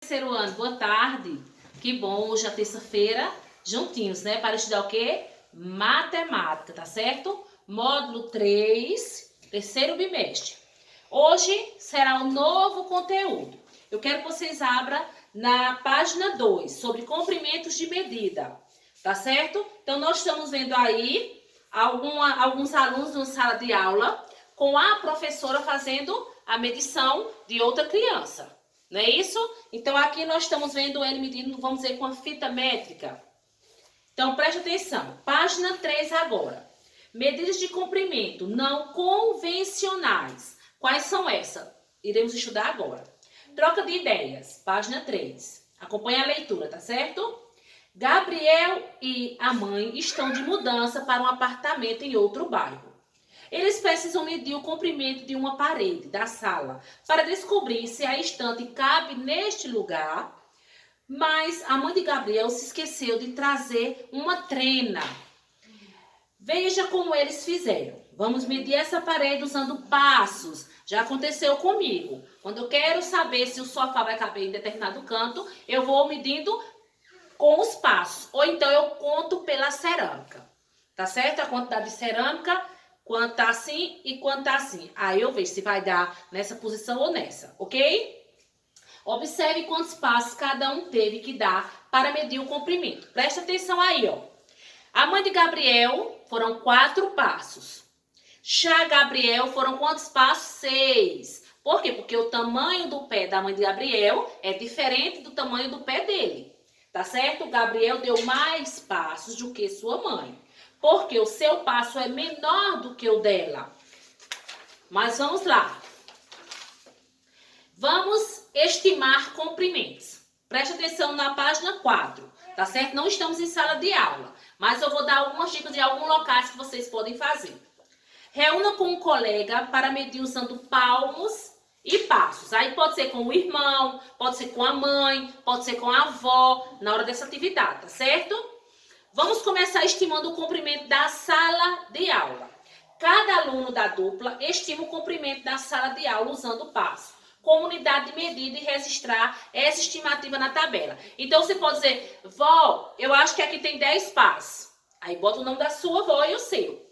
Terceiro ano, boa tarde. Que bom, hoje é terça-feira, juntinhos, né? Para estudar o quê? Matemática, tá certo? Módulo 3, terceiro bimestre. Hoje será um novo conteúdo. Eu quero que vocês abram na página 2, sobre comprimentos de medida, tá certo? Então, nós estamos vendo aí alguns alunos na sala de aula com a professora fazendo a medição de outra criança. Não é isso? Então, aqui nós estamos vendo ele medindo, vamos dizer, com a fita métrica. Então, preste atenção. Página 3 agora. Medidas de comprimento não convencionais. Quais são essas? Iremos estudar agora. Troca de ideias. Página 3. Acompanhe a leitura, tá certo? Gabriel e a mãe estão de mudança para um apartamento em outro bairro. Eles precisam medir o comprimento de uma parede da sala para descobrir se a estante cabe neste lugar, mas a mãe de Gabriel se esqueceu de trazer uma trena. Veja como eles fizeram. Vamos medir essa parede usando passos. Já aconteceu comigo. Quando eu quero saber se o sofá vai caber em determinado canto, eu vou medindo com os passos. Ou então eu conto pela cerâmica. Tá certo? A quantidade de cerâmica, quanto tá assim e quanto tá assim. Aí eu vejo se vai dar nessa posição ou nessa, ok? Observe quantos passos cada um teve que dar para medir o comprimento. Presta atenção aí, ó. A mãe de Gabriel foram 4 passos. Já Gabriel foram quantos passos? 6. Por quê? Porque o tamanho do pé da mãe de Gabriel é diferente do tamanho do pé dele. Tá certo? Gabriel deu mais passos do que sua mãe. Porque o seu passo é menor do que o dela. Mas vamos lá. Vamos estimar comprimentos. Preste atenção na página 4. Tá certo? Não estamos em sala de aula. Mas eu vou dar algumas dicas de alguns locais que vocês podem fazer. Reúna com um colega para medir usando palmos e passos. Aí pode ser com o irmão, pode ser com a mãe, pode ser com a avó, na hora dessa atividade, tá certo? Vamos começar estimando o comprimento da sala de aula. Cada aluno da dupla estima o comprimento da sala de aula usando o passo, como unidade de medida e registrar essa estimativa na tabela. Então, você pode dizer, vó, eu acho que aqui tem 10 passos. Aí bota o nome da sua avó e o seu.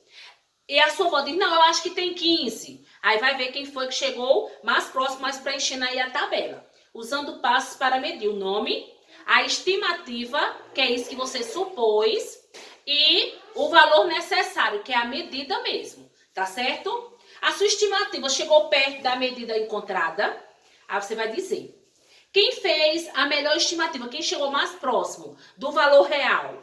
E a sua avó diz, não, eu acho que tem 15. Aí vai ver quem foi que chegou mais próximo, mas preenchendo aí a tabela. Usando passos para medir o nome, a estimativa, que é isso que você supôs, e o valor necessário, que é a medida mesmo, tá certo? A sua estimativa chegou perto da medida encontrada, aí você vai dizer, quem fez a melhor estimativa, quem chegou mais próximo do valor real?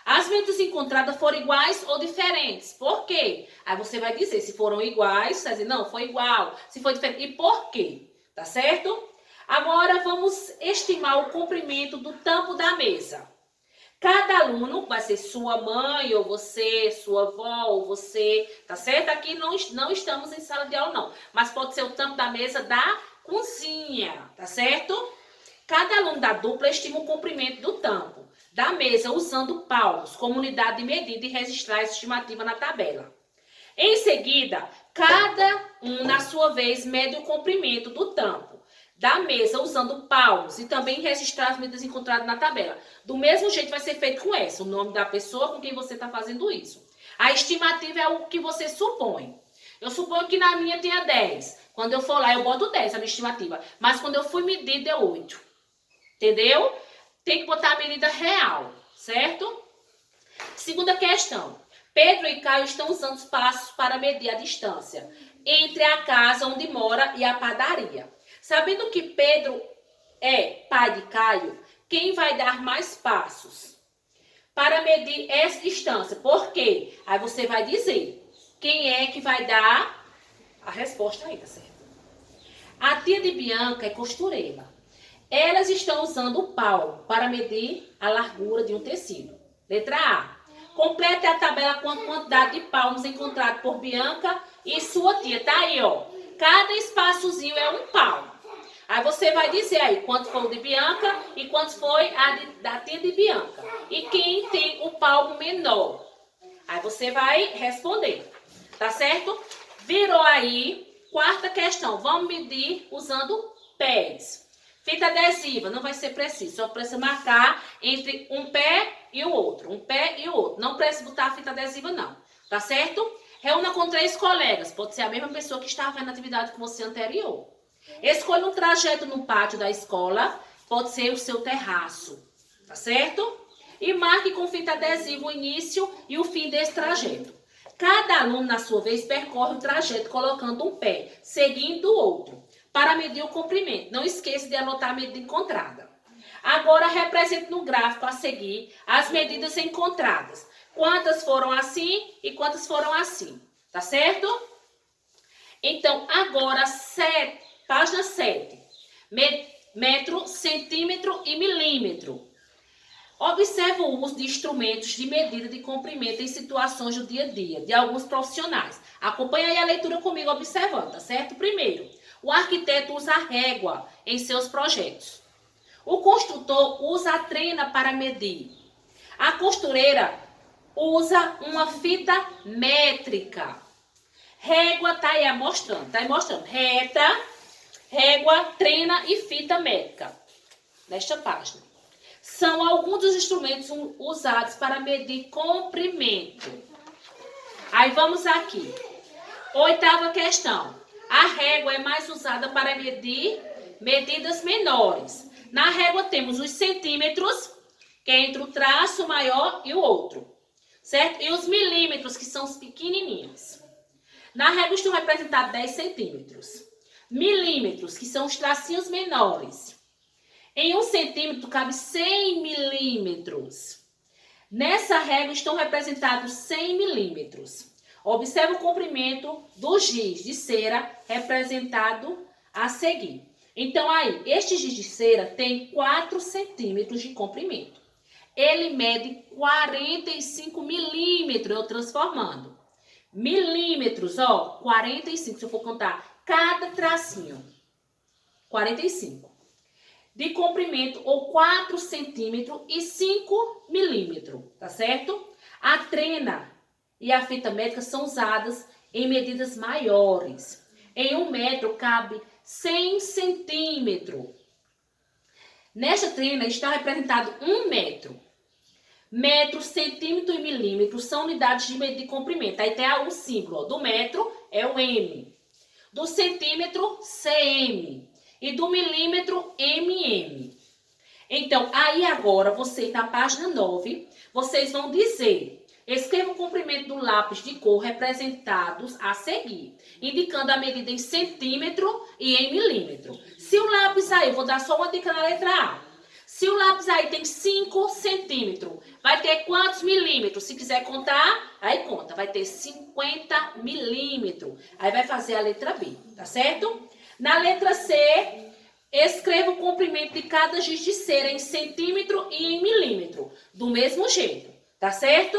As medidas encontradas foram iguais ou diferentes. Por quê? Aí você vai dizer, se foram iguais, você vai dizer, não, foi igual. Se foi diferente, e por quê? Tá certo? Agora, vamos estimar o comprimento do tampo da mesa. Cada aluno, vai ser sua mãe, ou você, sua avó, ou você, tá certo? Aqui não estamos em sala de aula, não. Mas pode ser o tampo da mesa da cozinha, tá certo? Cada aluno da dupla estima o comprimento do tampo da mesa usando palmos como unidade de medida e registrar essa estimativa na tabela. Em seguida, cada um, na sua vez, mede o comprimento do tampo da mesa usando palmos e também registrar as medidas encontradas na tabela. Do mesmo jeito vai ser feito com essa, o nome da pessoa com quem você está fazendo isso. A estimativa é o que você supõe. Eu suponho que na minha tinha 10. Quando eu for lá, eu boto 10, a minha estimativa. Mas quando eu fui medir, deu 8. Entendeu? Tem que botar a medida real, certo? Segunda questão. Pedro e Caio estão usando os passos para medir a distância entre a casa onde mora e a padaria. Sabendo que Pedro é pai de Caio, quem vai dar mais passos para medir essa distância? Por quê? Aí você vai dizer quem é que vai dar a resposta aí, tá certo? A tia de Bianca é costureira. Elas estão usando o palmo para medir a largura de um tecido. Letra A. Complete a tabela com a quantidade de palmos encontrado por Bianca e sua tia. Tá aí, ó. Cada espaçozinho é um palmo. Aí você vai dizer aí quanto foi o de Bianca e quanto foi da tia de Bianca. E quem tem o palmo menor. Aí você vai responder. Tá certo? Virou aí. Quarta questão. Vamos medir usando pés. Fita adesiva, não vai ser preciso. Só precisa marcar entre um pé e o outro. Um pé e o outro. Não precisa botar a fita adesiva, não. Tá certo? Reúna com 3 colegas. Pode ser a mesma pessoa que estava fazendo atividade com você anterior. Escolha um trajeto no pátio da escola. Pode ser o seu terraço. Tá certo? E marque com fita adesiva o início e o fim desse trajeto. Cada aluno, na sua vez, percorre o trajeto colocando um pé, seguindo o outro, para medir o comprimento. Não esqueça de anotar a medida encontrada. Agora, represente no gráfico a seguir as medidas encontradas. Quantas foram assim e quantas foram assim. Tá certo? Então, agora, página 7. Metro, centímetro e milímetro. Observe o uso de instrumentos de medida de comprimento em situações do dia a dia de alguns profissionais. Acompanhe aí a leitura comigo observando, tá certo? Primeiro, o arquiteto usa a régua em seus projetos. O construtor usa a trena para medir. A costureira usa uma fita métrica. Régua tá aí mostrando, reta, régua, trena e fita métrica. Nesta página. São alguns dos instrumentos usados para medir comprimento. Aí vamos aqui. 8ª questão. A régua é mais usada para medir medidas menores. Na régua temos os centímetros, que é entre o traço maior e o outro. Certo? E os milímetros, que são os pequenininhos. Na régua estão representados 10 centímetros. Milímetros, que são os tracinhos menores. Em 1 centímetro cabe 100 milímetros. Nessa régua estão representados 100 milímetros. Observe o comprimento do giz de cera representado a seguir. Então, aí, este giz de cera tem 4 centímetros de comprimento. Ele mede 45 milímetros, eu transformando. Milímetros, ó, 45, se eu for contar cada tracinho. 45. De comprimento, ou 4 centímetros e 5 milímetros, tá certo? A trena e a fita métrica são usadas em medidas maiores. Em 1 metro cabe 100 centímetros. Nesta trena está representado 1 metro. Metro, centímetro e milímetro são unidades de medida de comprimento. Aí tem o símbolo, ó, do metro é o M. Do centímetro, cm. E do milímetro, mm. Então, aí agora, vocês na página 9, vocês vão dizer, escreva o comprimento do lápis de cor representados a seguir, indicando a medida em centímetro e em milímetro. Se o lápis aí, eu vou dar só uma dica na letra A. Se o lápis aí tem 5 centímetros, vai ter quantos milímetros? Se quiser contar, aí conta, vai ter 50 milímetros. Aí vai fazer a letra B, tá certo? Na letra C, escreva o comprimento de cada giz de cera em centímetro e em milímetro. Do mesmo jeito, tá certo?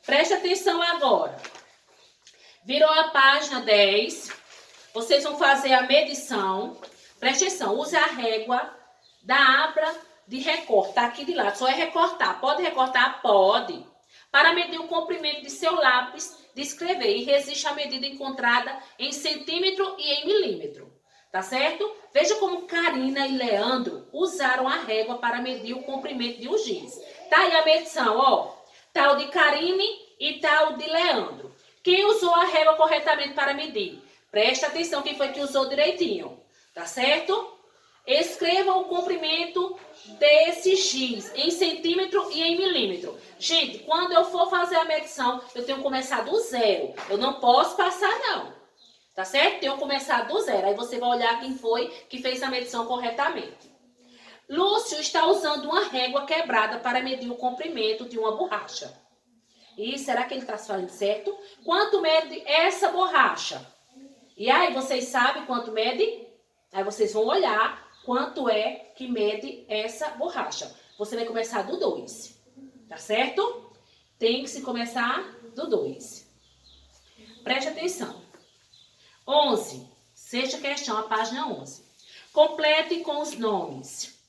Preste atenção agora. Virou a página 10. Vocês vão fazer a medição. Preste atenção, use a régua da abra de recorte. Tá aqui de lado, só é recortar. Pode recortar? Pode. Para medir o comprimento de seu lápis de escrever e resiste à medida encontrada em centímetro e em milímetro. Tá certo? Veja como Karina e Leandro usaram a régua para medir o comprimento de um giz. Tá aí a medição, ó. Tá o de Karine e tá o de Leandro. Quem usou a régua corretamente para medir? Presta atenção quem foi que usou direitinho. Tá certo? Escreva o comprimento desse giz em centímetro e em milímetro. Gente, quando eu for fazer a medição, eu tenho que começar do zero. Eu não posso passar, não. Tá certo? Tenho que começar do zero. Aí você vai olhar quem foi que fez a medição corretamente. Lúcio está usando uma régua quebrada para medir o comprimento de uma borracha. E será que ele está falando certo? Quanto mede essa borracha? E aí, vocês sabem quanto mede? Aí vocês vão olhar quanto é que mede essa borracha. Você vai começar do 2, tá certo? Tem que se começar do 2. Preste atenção. 11, 6ª questão, a página 11. Complete com os nomes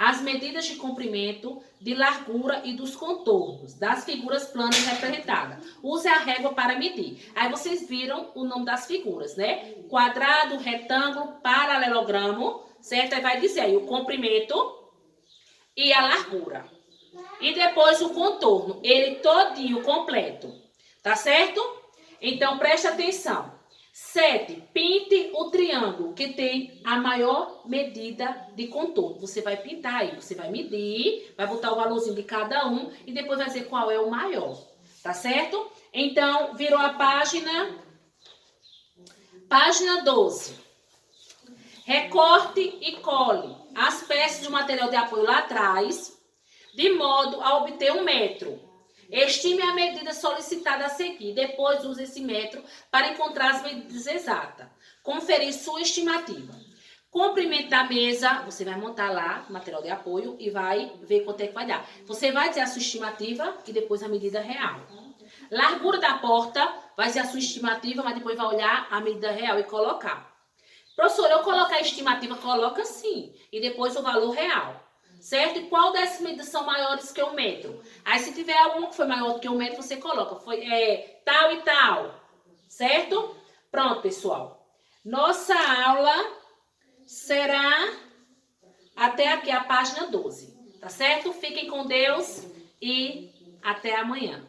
as medidas de comprimento, de largura e dos contornos das figuras planas representadas. Use a régua para medir. Aí vocês viram o nome das figuras, né? Quadrado, retângulo, paralelogramo. certo? Aí vai dizer aí o comprimento e a largura. E depois o contorno, ele todinho completo, tá certo? Então, preste atenção. 7. Pinte o triângulo que tem a maior medida de contorno. Você vai pintar aí, você vai medir, vai botar o valorzinho de cada um e depois vai dizer qual é o maior, tá certo? Então, virou a página. Página 12. Recorte e cole as peças de material de apoio lá atrás, de modo a obter 1 metro. Estime a medida solicitada a seguir. Depois use esse metro para encontrar as medidas exatas. Conferir sua estimativa. Comprimento da mesa, você vai montar lá o material de apoio e vai ver quanto é que vai dar. Você vai dizer a sua estimativa e depois a medida real. Largura da porta, vai dizer a sua estimativa, mas depois vai olhar a medida real e colocar. Professor, eu colocar a estimativa, coloca sim. E depois o valor real. Certo? E qual dessas medidas são maiores que 1 metro? Aí se tiver alguma que foi maior do que 1 metro, você coloca. Foi tal e tal. Certo? Pronto, pessoal. Nossa aula será até aqui a página 12. Tá certo? Fiquem com Deus e até amanhã.